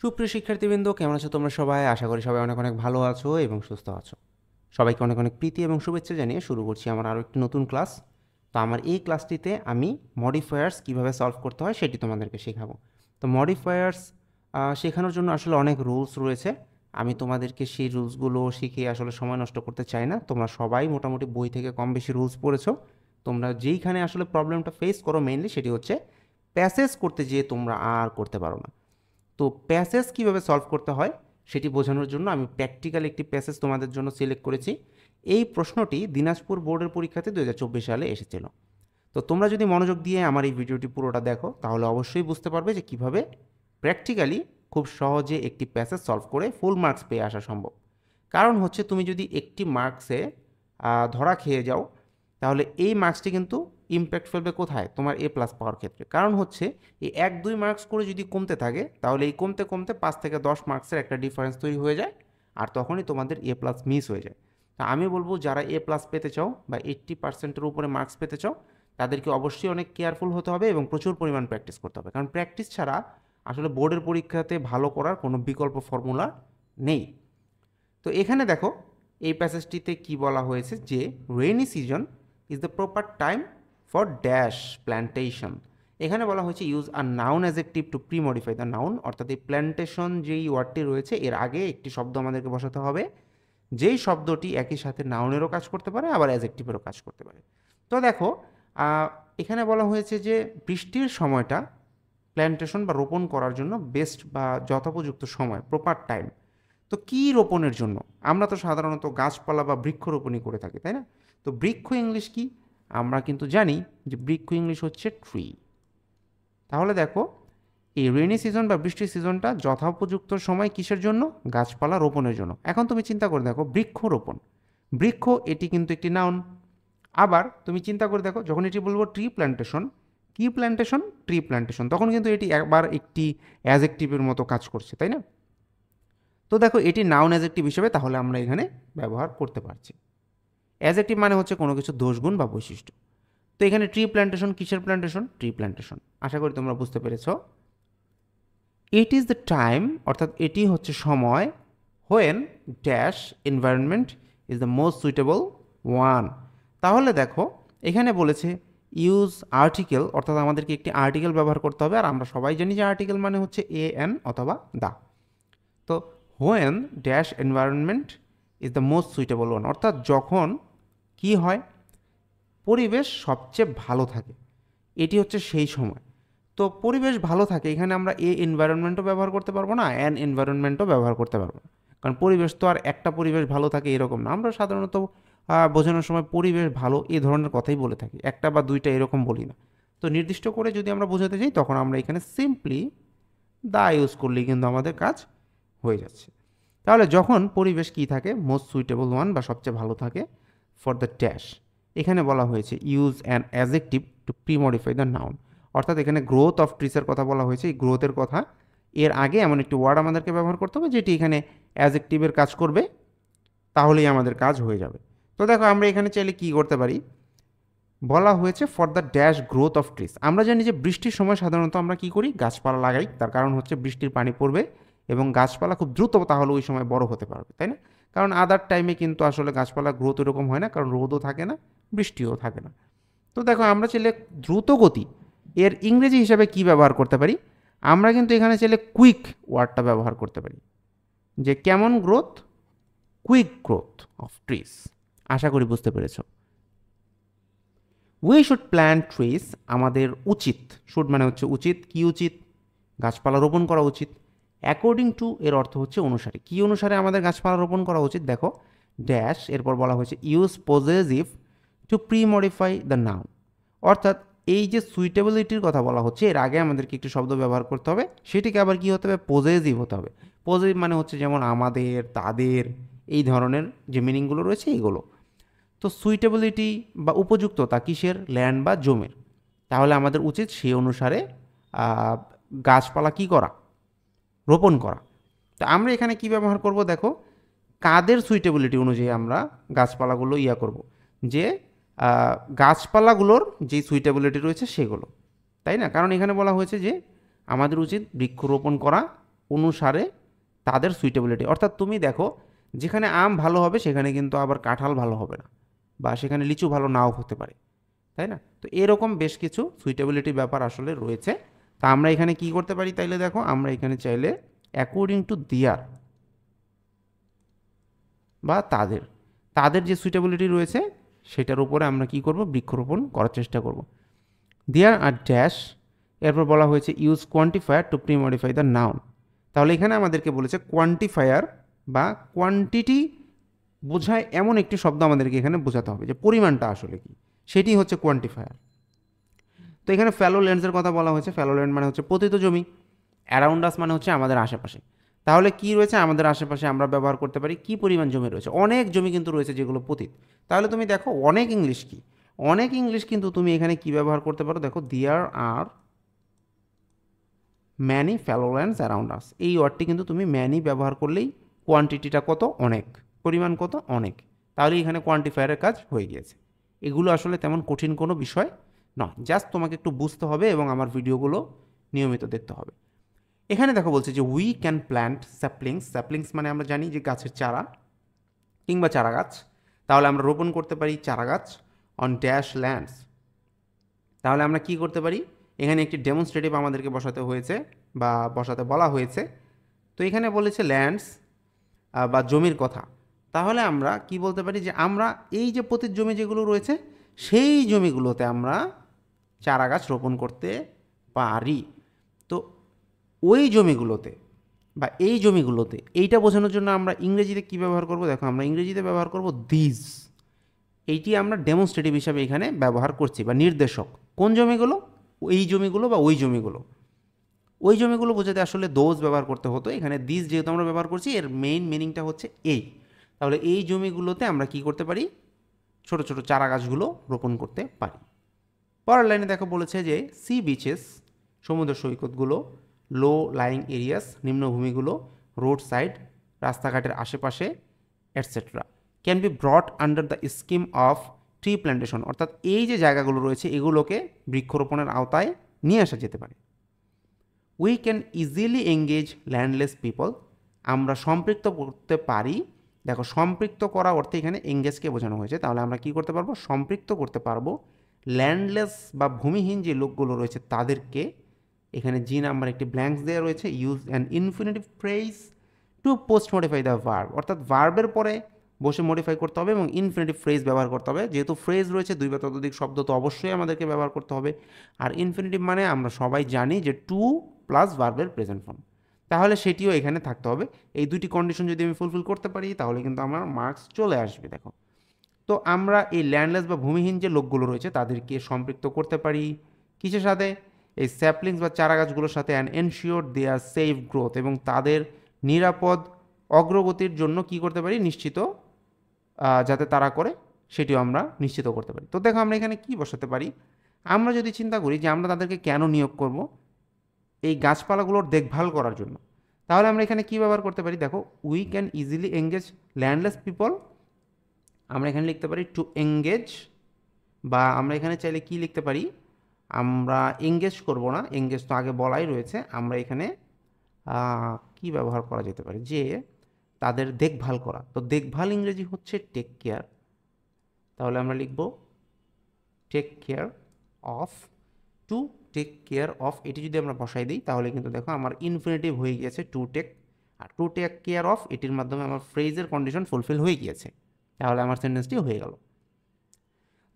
সুপ্রিয় শিক্ষার্থীবৃন্দ, কেমন আছো তোমরা সবাই? আশা করি সবাই অনেক অনেক ভালো আছো এবং সুস্থ আছো। সবাইকে অনেক অনেক প্রীতি এবং শুভেচ্ছা জানিয়ে শুরু করছি আমার আরও একটি নতুন ক্লাস। তো আমার এই ক্লাসটিতে আমি মডিফায়ার্স কীভাবে সলভ করতে হয় সেটি তোমাদেরকে শেখাবো। তো মডিফায়ার্স শেখানোর জন্য আসলে অনেক রুলস রয়েছে। আমি তোমাদেরকে সেই রুলসগুলো শিখিয়ে আসলে সময় নষ্ট করতে চাই না। তোমরা সবাই মোটামুটি বই থেকে কম বেশি রুলস পড়েছো। তোমরা যেইখানে আসলে প্রবলেমটা ফেস করো মেইনলি সেটি হচ্ছে প্যাসেজ করতে যেয়ে তোমরা আর করতে পারো না। তো প্যাসেজ কীভাবে সলভ করতে হয় সেটি বোঝানোর জন্য আমি প্র্যাকটিক্যাল একটি প্যাসেজ তোমাদের জন্য সিলেক্ট করেছি। এই প্রশ্নটি দিনাজপুর বোর্ডের পরীক্ষাতে 2024 সালে এসেছিল। তো তোমরা যদি মনোযোগ দিয়ে আমার এই ভিডিওটি পুরোটা দেখো তাহলে অবশ্যই বুঝতে পারবে যে কীভাবে প্র্যাকটিক্যালি খুব সহজে একটি প্যাসেজ সলভ করে ফুল মার্কস পেয়ে আসা সম্ভব। কারণ হচ্ছে তুমি যদি একটি মার্কসে ধরা খেয়ে যাও তাহলে এই মার্কসটি কিন্তু ইমপ্যাক্ট ফেলবে কোথায়? তোমার এ প্লাস পাওয়ার ক্ষেত্রে। কারণ হচ্ছে এই 1-2 মার্কস করে যদি কমতে থাকে তাহলে এই কমতে কমতে 5 থেকে 10 মার্কসের একটা ডিফারেন্স তৈরি হয়ে যায়, আর তখনই তোমাদের এ প্লাস মিস হয়ে যায়। তা আমি বলবো যারা এ প্লাস পেতে চাও বা 80%-এর উপরে মার্কস পেতে চাও তাদেরকে অবশ্যই অনেক কেয়ারফুল হতে হবে এবং প্রচুর পরিমাণ প্র্যাকটিস করতে হবে। কারণ প্র্যাকটিস ছাড়া আসলে বোর্ডের পরীক্ষাতে ভালো করার কোনো বিকল্প ফর্মুলা নেই। তো এখানে দেখো এই প্যাসেজটিতে কি বলা হয়েছে যে rainy season is the proper time for dash plantation. এখানে বলা হয়েছে use a noun adjective two pre modify the noun, অর্থাৎ এই প্ল্যান্টেশন যেই ওয়ার্ডটি রয়েছে এর আগে একটি শব্দ আমাদেরকে বসাতে হবে যেই শব্দটি একই সাথে নাউনেরও কাজ করতে পারে আবার অ্যাজেক্টিভেরও কাজ করতে পারে। তো দেখো এখানে বলা হয়েছে যে বৃষ্টির সময়টা প্ল্যান্টেশন বা রোপণ করার জন্য বেস্ট বা যথোপযুক্ত সময়, প্রপার টাইম। তো কী রোপণের জন্য? আমরা তো সাধারণত গাছপালা বা বৃক্ষরোপণই করে থাকি, তাই না? তো বৃক্ষ ইংলিশ কি? আমরা কিন্তু জানি যে বৃক্ষ ইংলিশ হচ্ছে ট্রি। তাহলে দেখো এই রেইনি সিজন বা বৃষ্টির সিজনটা যথোপযুক্ত সময় কিসের জন্য? গাছপালা রোপণের জন্য। এখন তুমি চিন্তা করে দেখো বৃক্ষরোপণ, বৃক্ষ এটি কিন্তু একটি নাউন। আবার তুমি চিন্তা করে দেখো যখন এটি বলবো ট্রি প্ল্যান্টেশন, কি প্ল্যান্টেশন? ট্রি প্ল্যান্টেশন, তখন কিন্তু এটি একবার একটি অ্যাজেক্টিভের মতো কাজ করছে, তাই না? তো দেখো এটি নাউন অ্যাজেক্টিভ হিসেবে তাহলে আমরা এখানে ব্যবহার করতে পারছি। অ্যাজেক্টিভ মানে হচ্ছে কোনো কিছু দোষগুণ বা বৈশিষ্ট্য। তো এখানে ট্রি প্ল্যান্টেশন কিসের প্ল্যান্টেশন? Tree plantation. আশা করি তোমরা বুঝতে পেরেছ। ইট ইজ দ্য টাইম, অর্থাৎ এটি হচ্ছে সময়, when dash environment is the most suitable one. তাহলে দেখো এখানে বলেছে ইউজ আর্টিকেল, অর্থাৎ আমাদেরকে একটি আর্টিকেল ব্যবহার করতে হবে, আর আমরা সবাই জানি যে আর্টিকেল মানে হচ্ছে এ এন অথবা দা। তো when dash environment is the most suitable one, অর্থাৎ যখন কি হয় পরিবেশ সবচেয়ে ভালো থাকে, এটি হচ্ছে সেই সময়। তো পরিবেশ ভালো থাকে এখানে আমরা এ এনভায়রনমেন্টও ব্যবহার করতে পারবো না, অ্যান এনভায়রনমেন্টও ব্যবহার করতে পারবো না। কারণ পরিবেশ তো আর একটা পরিবেশ ভালো থাকে এরকম না। আমরা সাধারণত বোঝানোর সময় পরিবেশ ভালো এই ধরনের কথাই বলে থাকি, একটা বা দুইটা এরকম বলি না। তো নির্দিষ্ট করে যদি আমরা বোঝাতে চাই তখন আমরা এখানে সিম্পলি দা ইউজ করলেই কিন্তু আমাদের কাজ হয়ে যাচ্ছে। তাহলে যখন পরিবেশ কি থাকে? মোস্ট সুইটেবল ওয়ান বা সবচেয়ে ভালো থাকে ফর দ্য ড্যাশ। এখানে বলা হয়েছে use an adjective two pre modify the noun, অর্থাৎ এখানে গ্রোথ অফ ট্রিসের কথা বলা হয়েছে। এই গ্রোথের কথা এর আগে এমন একটি ওয়ার্ড আমাদেরকে ব্যবহার করতে হবে যেটি এখানে অ্যাজেক্টিভের কাজ করবে, তাহলেই আমাদের কাজ হয়ে যাবে। তো দেখো আমরা এখানে চাইলে কি করতে পারি, বলা হয়েছে for the dash growth of trees. আমরা জানি যে বৃষ্টির সময় সাধারণত আমরা কি করি? গাছপালা লাগাই। তার কারণ হচ্ছে বৃষ্টির পানি পড়বে এবং গাছপালা খুব দ্রুত তাহলে ওই সময় বড় হতে পারবে, তাই না? কারণ আদার টাইমে কিন্তু আসলে গাছপালা গ্রোথ এরকম হয় না, কারণ রোদও থাকে না, বৃষ্টিও থাকে না। তো দেখো আমরা চাইলে দ্রুত গতি এর ইংরেজি হিসাবে কি ব্যবহার করতে পারি? আমরা কিন্তু এখানে চাইলে কুইক ওয়ার্ডটা ব্যবহার করতে পারি। যে কেমন growth? Quick growth of trees. আশা করি বুঝতে পেরেছো। উই শুড প্ল্যান্ট ট্রিস, আমাদের উচিত। শুড মানে হচ্ছে উচিত। কি উচিত? গাছপালা রোপণ করা উচিত। অ্যাকর্ডিং টু এর অর্থ হচ্ছে অনুসারে। কি অনুসারে আমাদের গাছপালা রোপণ করা উচিত? দেখো ড্যাশ এরপর বলা হয়েছে use possessive two pre modify the noun, অর্থাৎ এই যে সুইটেবিলিটির কথা বলা হচ্ছে এর আগে আমাদেরকে একটি শব্দ ব্যবহার করতে হবে, সেটিকে আবার কি হতে হবে? পজেসিভ হতে হবে। পজেসিভ মানে হচ্ছে যেমন আমাদের, তাদের, এই ধরনের যে মিনিংগুলো রয়েছে এইগুলো। তো সুইটেবিলিটি বা উপযুক্ততা কিসের? ল্যান্ড বা জমির। তাহলে আমাদের উচিত সেই অনুসারে গাছপালা কি করা? রোপণ করা। তো আমরা এখানে কি ব্যবহার করব? দেখো কাদের সুইটেবিলিটি অনুযায়ী আমরা গাছপালাগুলো করব, যে গাছপালাগুলোর যে সুইটেবিলিটি রয়েছে সেগুলো, তাই না? কারণ এখানে বলা হয়েছে যে আমাদের উচিত বৃক্ষরোপণ করা অনুসারে তাদের সুইটেবিলিটি, অর্থাৎ তুমি দেখো যেখানে আম ভালো হবে সেখানে কিন্তু আবার কাঁঠাল ভালো হবে না, বা সেখানে লিচু ভালো নাও হতে পারে, তাই না? তো এরকম বেশ কিছু সুইটেবিলিটি ব্যাপার আসলে রয়েছে। তা আমরা এখানে কি করতে পারি তাইলে দেখো, আমরা এখানে চাইলে অ্যাকর্ডিং টু দেয়ার বা তাদের তাদের যে সুইটেবিলিটি রয়েছে সেটার উপরে আমরা কি করব, বৃক্ষরোপণ করার চেষ্টা করব। দেয়ার আর ড্যাশ, এরপর বলা হয়েছে use quantifier two pre modify the noun. তাহলে এখানে আমাদেরকে বলেছে কোয়ান্টিফায়ার বা কোয়ান্টিটি বোঝায় এমন একটি শব্দ আমাদেরকে এখানে বোঝাতে হবে যে পরিমাণটা আসলে কি, সেটি হচ্ছে কোয়ান্টিফায়ার। তো এখানে ফ্যালো ল্যান্ডসের কথা বলা হয়েছে। ফ্যালো ল্যান্ড মানে হচ্ছে পতিত জমি, অ্যারাউন্ড আস মানে হচ্ছে আমাদের আশেপাশে। তাহলে কি রয়েছে আমাদের আশেপাশে, আমরা ব্যবহার করতে পারি কি পরিমাণ জমি রয়েছে, অনেক জমি কিন্তু রয়েছে যেগুলো পতিত। তাহলে তুমি দেখো অনেক ইংলিশ কি, অনেক ইংলিশ কিন্তু তুমি এখানে কি ব্যবহার করতে পারো, দেখো there are many fallow lands around us, এই ওয়ার্ডটি কিন্তু তুমি ম্যানি ব্যবহার করলেই কোয়ান্টিটিটা কত, অনেক, পরিমাণ কত, অনেক, তাহলে এখানে কোয়ান্টিফায়ারের কাজ হয়ে গিয়েছে। এগুলো আসলে তেমন কঠিন কোনো বিষয় নয়, জাস্ট তোমাকে একটু বুঝতে হবে এবং আমার ভিডিওগুলো নিয়মিত দেখতে হবে। এখানে দেখো বলছে যে we can plant saplings. Saplings মানে আমরা জানি যে গাছের চারা কিংবা চারা গাছ। তাহলে আমরা রোপণ করতে পারি চারা গাছ অন ড্যাশ ল্যান্ডস। তাহলে আমরা কি করতে পারি, এখানে একটি ডেমনস্ট্রেটিভ আমাদেরকে বসাতে হয়েছে বা বসাতে বলা হয়েছে। তো এখানে বলেছে ল্যান্ডস বা জমির কথা। তাহলে আমরা কি বলতে পারি যে আমরা এই যে পতিত জমি যেগুলো রয়েছে সেই জমিগুলোতে আমরা চারা গাছ রোপণ করতে পারি। তো ওই জমিগুলোতে বা এই জমিগুলোতে, এইটা বোঝানোর জন্য আমরা ইংরেজিতে কী ব্যবহার করব, দেখো আমরা ইংরেজিতে ব্যবহার করব দিস। এইটি আমরা ডেমনস্ট্রেটিভ হিসাবে এখানে ব্যবহার করছি বা নির্দেশক। কোন জমিগুলো, এই জমিগুলো বা ওই জমিগুলো। ওই জমিগুলো বোঝাতে আসলে দোজ ব্যবহার করতে হতো, এখানে দিস যেহেতু আমরা ব্যবহার করছি এর মেইন মিনিংটা হচ্ছে এই। তাহলে এই জমিগুলোতে আমরা কি করতে পারি, ছোট ছোট চারা গাছগুলো রোপণ করতে পারি। পরের লাইনে দেখো বলেছে যে সি বিচেস, সমুদ্র সৈকতগুলো, লো লাইং এরিয়াস, নিম্নভূমিগুলো, রোড সাইড, রাস্তাঘাটের আশেপাশে etcetera can be brought under the scheme of tree plantation, অর্থাৎ এই যে জায়গাগুলো রয়েছে এগুলোকে বৃক্ষরোপণের আওতায় নিয়ে আসা যেতে পারে। We can easily engage landless people, আমরা সম্পৃক্ত করতে পারি। দেখো সম্পৃক্ত করা অর্থে এখানে এঙ্গেজকে বোঝানো হয়েছে, তাহলে আমরা কি করতে পারবো, সম্পৃক্ত করতে পারবো ল্যান্ডলেস বা ভূমিহীন যে লোকগুলো রয়েছে তাদেরকে। এখানে জি নাম্বার একটি ব্ল্যাঙ্কস দেওয়া রয়েছে। Use an infinitive phrase to post modify the verb, অর্থাৎ ভার্বের পরে বসে মডিফাই করতে হবে এবং ইনফিনিটিভ ফ্রেজ ব্যবহার করতে হবে। যেহেতু ফ্রেজ রয়েছে দুই বা ততোধিক শব্দ, তো অবশ্যই আমাদেরকে ব্যবহার করতে হবে। আর ইনফিনিটিভ মানে আমরা সবাই জানি যে টু প্লাস ভার্বের প্রেজেন্ট ফর্ম, তাহলে সেটিও এখানে থাকতে হবে। এই দুটি কন্ডিশন যদি আমি ফুলফিল করতে পারি তাহলে কিন্তু আমার মার্কস চলে আসবে। দেখো, তো আমরা এই ল্যান্ডলেস বা ভূমিহীন যে লোকগুলো রয়েছে তাদেরকে সম্পৃক্ত করতে পারি কিসের সাথে, এই স্যাপলিংস বা চারা গাছগুলোর সাথে, and ensure they are safe growth, এবং তাদের নিরাপদ অগ্রগতির জন্য কি করতে পারি, নিশ্চিত যাতে তারা করে সেটিও আমরা নিশ্চিত করতে পারি। তো দেখো আমরা এখানে কি বসাতে পারি, আমরা যদি চিন্তা করি যে আমরা তাদেরকে কেন নিয়োগ করব, এই গাছপালাগুলোর দেখভাল করার জন্য, তাহলে আমরা এখানে কি ব্যবহার করতে পারি, দেখো we can easily engage landless people, আমরা এখানে লিখতে পারি টু এঙ্গেজ, বা আমরা এখানে চাইলে কি লিখতে পারি, আমরা এঙ্গেজ করব না, এঙ্গেজ তো আগে বলাই রয়েছে, আমরা এখানে কি ব্যবহার করা যেতে পারে, যে তাদের দেখভাল করা। তো দেখভাল ইংরেজি হচ্ছে টেক কেয়ার, তাহলে আমরা লিখব take care of. To take care of এটি যদি আমরা বসাই দিই তাহলে কিন্তু দেখো আমার ইনফিনিটিভ হয়ে গিয়েছে টু টেক, আর টু টেক কেয়ার অফ এটির মাধ্যমে আমার ফ্রেজের কন্ডিশন ফুলফিল হয়ে গিয়েছে, তাহলে আমার সেন্টেন্সটি হয়ে গেল।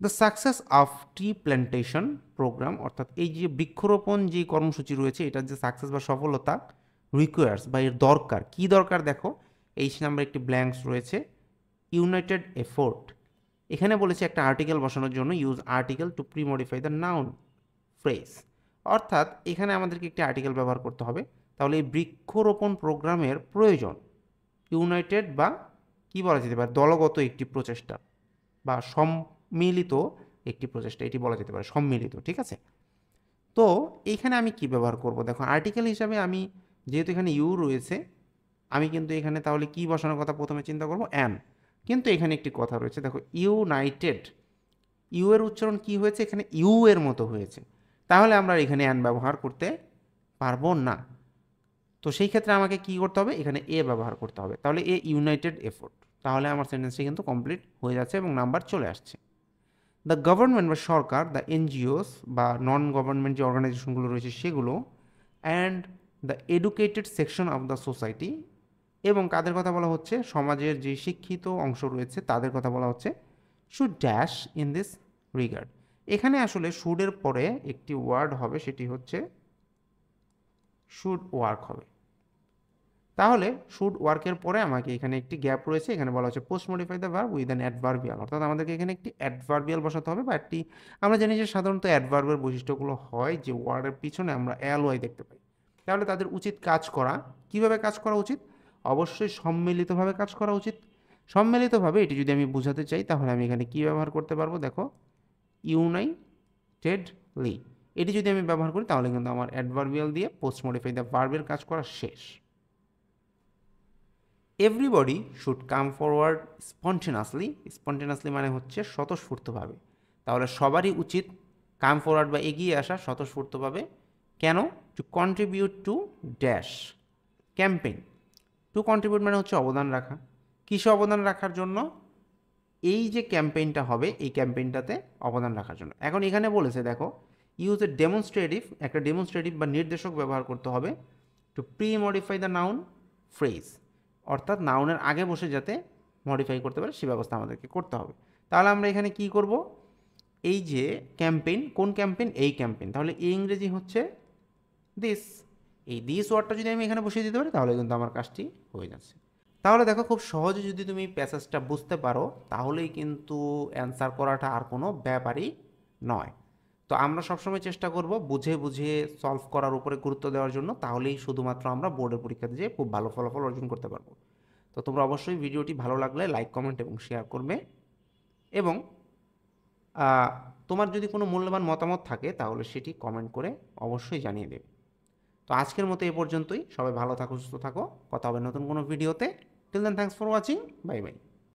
The success of tree plantation programme, অর্থাৎ এই যে বৃক্ষরোপণ যে কর্মসূচি রয়েছে এটার যে সাকসেস বা সফলতা, রিকোয়ার্স বা এর দরকার, কি দরকার, দেখো এইচ নাম্বার একটি ব্ল্যাঙ্কস রয়েছে, ইউনাইটেড এফোর্ট। এখানে বলেছে একটা আর্টিকেল বসানোর জন্য use article two pre modify the noun phrase, অর্থাৎ এখানে আমাদেরকে একটি আর্টিকেল ব্যবহার করতে হবে। তাহলে এই বৃক্ষরোপণ প্রোগ্রামের প্রয়োজন ইউনাইটেড বা কি বলা যেতে পারে, দলগত একটি প্রচেষ্টা বা সম্মিলিত একটি প্রচেষ্টা, এটি বলা যেতে পারে সম্মিলিত, ঠিক আছে। তো এইখানে আমি কি ব্যবহার করব, দেখো আর্টিকেল হিসাবে আমি যেহেতু এখানে ইউ রয়েছে, আমি কিন্তু এখানে তাহলে কি বসানোর কথা প্রথমে চিন্তা করব, অ্যান। কিন্তু এখানে একটি কথা রয়েছে, দেখো ইউনাইটেড, ইউ এর উচ্চারণ কি হয়েছে, এখানে ইউ এর মতো হয়েছে, তাহলে আমরা এখানে অ্যান ব্যবহার করতে পারবো না। তো সেই ক্ষেত্রে আমাকে কী করতে হবে, এখানে এ ব্যবহার করতে হবে। তাহলে এ ইউনাইটেড এফোর্ট, তাহলে আমার সেন্টেন্সটি কিন্তু কমপ্লিট হয়ে যাচ্ছে এবং নাম্বার চলে আসছে। দ্য গভর্নমেন্ট বা সরকার, দ্য এনজিওস বা নন গভর্নমেন্ট যে অর্গানাইজেশনগুলো রয়েছে সেগুলো, and the educated section of the society, এবং কাদের কথা বলা হচ্ছে, সমাজের যে শিক্ষিত অংশ রয়েছে তাদের কথা বলা হচ্ছে, should dash in this regard. এখানে আসলে শুডের পরে একটি ওয়ার্ড হবে, সেটি হচ্ছে শুড ওয়ার্ক হবে। তাহলে শুড ওয়ার্কের পরে আমাকে এখানে একটি গ্যাপ রয়েছে, এখানে বলা হচ্ছে post modify the verb with an adverbial, অর্থাৎ আমাদেরকে এখানে একটি অ্যাডভার্বিয়াল বসাতে হবে বা একটি, আমরা জানি যে সাধারণত অ্যাডভার্বের বৈশিষ্ট্যগুলো হয় যে ওয়ার্ডের পিছনে আমরা এল ওয়াই দেখতে পাই। তাহলে তাদের উচিত কাজ করা, কিভাবে কাজ করা উচিত, অবশ্যই সম্মিলিতভাবে কাজ করা উচিত। সম্মিলিতভাবে এটি যদি আমি বোঝাতে চাই তাহলে আমি এখানে কী ব্যবহার করতে পারবো, দেখো ইউনাইটেডলি, এটি যদি আমি ব্যবহার করি তাহলে কিন্তু আমার অ্যাডভার্বিয়াল দিয়ে পোস্ট মডিফাই দ্য ভার্বের কাজ করা শেষ। এভরিবডি শুড কাম ফরওয়ার্ড স্পন্টেনাসলি, স্পন্টেনাসলি মানে হচ্ছে স্বতঃস্ফূর্তভাবে, তাহলে সবারই উচিত কাম ফরওয়ার্ড বা এগিয়ে আসা স্বতঃস্ফূর্তভাবে। কেন, two contribute to dash campaign, two contribute মানে হচ্ছে অবদান রাখা, কিসে অবদান রাখার জন্য, এই যে ক্যাম্পেইনটা হবে এই ক্যাম্পেইনটাতে অবদান রাখার জন্য। এখন এখানে বলেছে দেখো, ইউজ এ ডেমনস্ট্রেটিভ, একটা ডেমনস্ট্রেটিভ বা নির্দেশক ব্যবহার করতে হবে, two pre modify the noun phrase, অর্থাৎ নাউনের আগে বসে যাতে মডিফাই করতে পারে সে ব্যবস্থা আমাদেরকে করতে হবে। তাহলে আমরা এখানে কি করব, এই যে ক্যাম্পেইন, কোন ক্যাম্পেইন, এই ক্যাম্পেইন, তাহলে এই ইংরেজি হচ্ছে দিস, এই দিস ওয়ার্ডটা যদি আমি এখানে বসিয়ে দিতে পারি তাহলে কিন্তু আমার কাজটি হয়ে যাচ্ছে। তাহলে দেখো খুব সহজে যদি তুমি প্যাসেজটা বুঝতে পারো তাহলেই কিন্তু অ্যান্সার করাটা আর কোনো ব্যাপারই নয়। তো আমরা সবসময় চেষ্টা করব বুঝে বুঝে সলভ করার উপরে গুরুত্ব দেওয়ার জন্য, তাহলেই শুধুমাত্র আমরা বোর্ডের পরীক্ষাতে যেয়ে খুব ভালো ফলাফল অর্জন করতে পারবো। তো তোমরা অবশ্যই ভিডিওটি ভালো লাগলে লাইক, কমেন্ট এবং শেয়ার করবে, এবং তোমার যদি কোনো মূল্যবান মতামত থাকে তাহলে সেটি কমেন্ট করে অবশ্যই জানিয়ে দেবে। তো আজকের মতো এ পর্যন্তই, সবাই ভালো থাকো, সুস্থ থাকো, কথা হবে নতুন কোনো ভিডিওতে। Till then, thanks for watching, bye by.